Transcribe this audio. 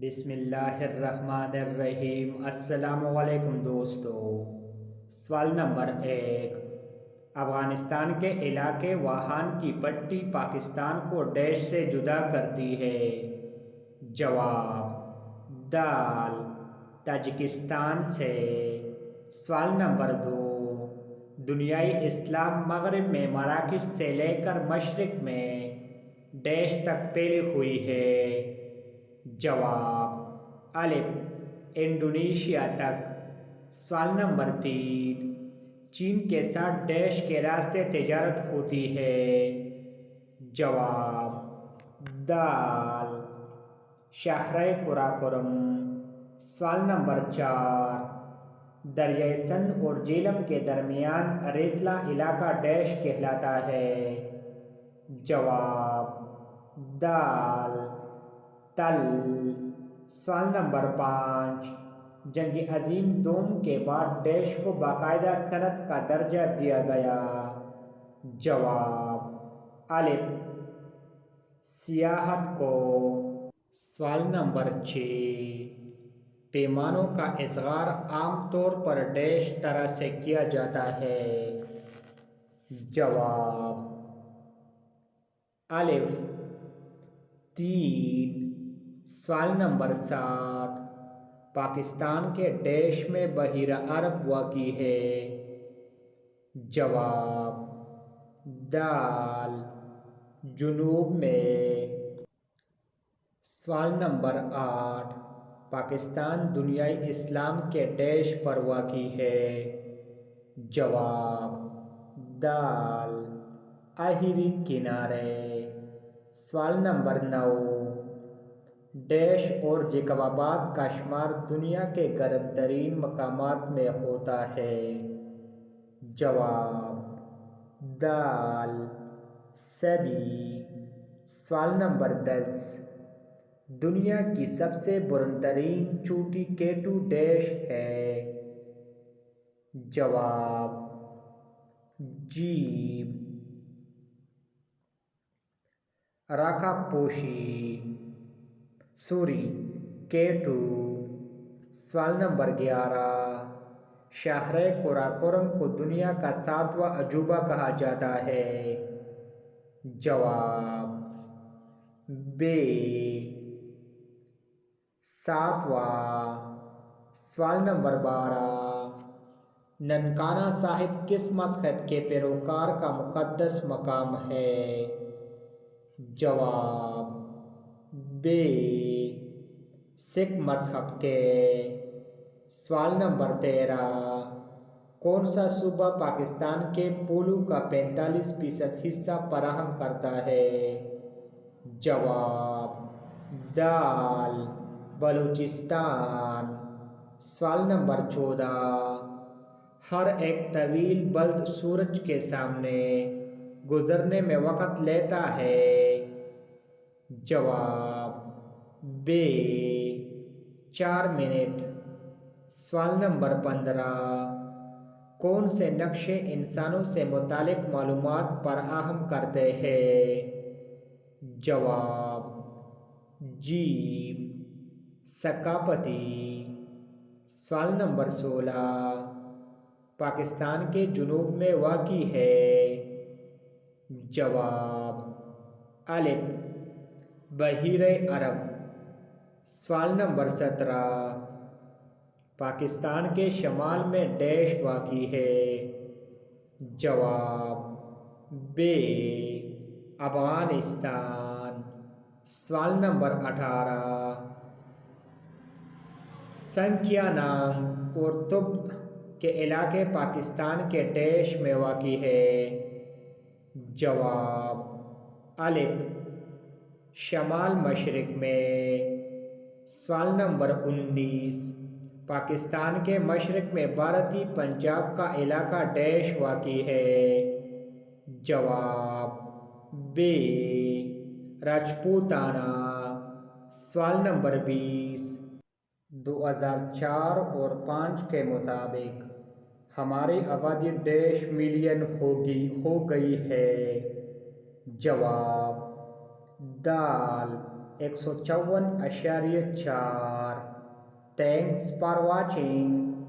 بسم اللہ الرحمن الرحیم۔ السلام علیکم دوستو۔ سوال نمبر 1، افغانستان کے علاقے واہان کی پٹی پاکستان کو ڈیش سے جدا کرتی ہے؟ جواب دال، تاجکستان سے۔ سوال نمبر 2، دنیائے اسلام مغرب میں مراکش سے لے کر مشرق میں ڈیش تک پھیلی ہوئی ہے؟ جواب الف، انڈونیشیا تک۔ سوال نمبر 3، چین کے ساتھ ڈیش کے راستے تجارت ہوتی ہے؟ جواب دال، شاہراہ قراقرم۔ سوال نمبر 4، دریائے سندھ اور جیلم کے درمیان ریتلا علاقہ ڈیش کہلاتا ہے؟ جواب دال، تل۔ سوال نمبر 5، جنگ عظیم دوم کے بعد ڈیش کو باقاعدہ صنعت کا درجہ دیا گیا؟ جواب الف، سیاحت کو۔ سوال نمبر 6، پیمانوں کا اصغار عام طور پر ڈیش طرح سے کیا جاتا ہے؟ جواب الف، 3۔ سوال نمبر 7، پاکستان کے ڈیش میں بحیرہ عرب واقع ہے؟ جواب دال، جنوب میں۔ سوال نمبر 8، پاکستان دنیائے اسلام کے ڈیش پر واقع ہے؟ جواب دال، آخری کنارے۔ سوال نمبر 9، ڈیش اور جیکب آباد کا شمار دنیا کے گرم ترین مقامات میں ہوتا ہے؟ جواب دال، سبی۔ سوال نمبر 10، دنیا کی سب سے بلند ترین چوٹی کیٹو ڈیش ہے؟ جواب جیم، راکا پوشی، کیٹو۔ سوال نمبر 11، شاہراہ قراقرم کو دنیا کا 7واں عجوبہ کہا جاتا ہے؟ جواب بے، 7واں۔ سوال نمبر 12، ننکانہ صاحب کس مذہب کے پیروکار کا مقدس مقام ہے؟ جواب بے، سکھ مذہب کے۔ سوال نمبر 13، کون سا صوبہ پاکستان کے پولو کا 45% حصہ فراہم کرتا ہے؟ جواب دال، بلوچستان۔ سوال نمبر 14، ہر ایک طویل بلد سورج کے سامنے گزرنے میں وقت لیتا ہے؟ جواب بے، 4 منٹ۔ سوال نمبر 15، کون سے نقشے انسانوں سے متعلق معلومات فراہم کرتے ہیں؟ جواب جیم، ثقافتی۔ سوال نمبر 16، پاکستان کے جنوب میں واقع ہے؟ جواب الف، بحیرہ عرب۔ سوال نمبر 17، پاکستان کے شمال میں ڈیش واقع ہے؟ جواب بے، افغانستان۔ سوال نمبر 18، سنکیانگ اور تبت کے علاقے پاکستان کے ڈیش میں واقع ہے؟ جواب الف، شمال مشرق میں۔ سوال نمبر 19، پاکستان کے مشرق میں بھارتی پنجاب کا علاقہ ڈیش واقع ہے؟ جواب بے، راجپوتانہ۔ سوال نمبر 20، 2004 اور 5 کے مطابق ہماری آبادی ڈیش ملین ہو گئی ہے؟ جواب دال، 154.4. Thanks for watching.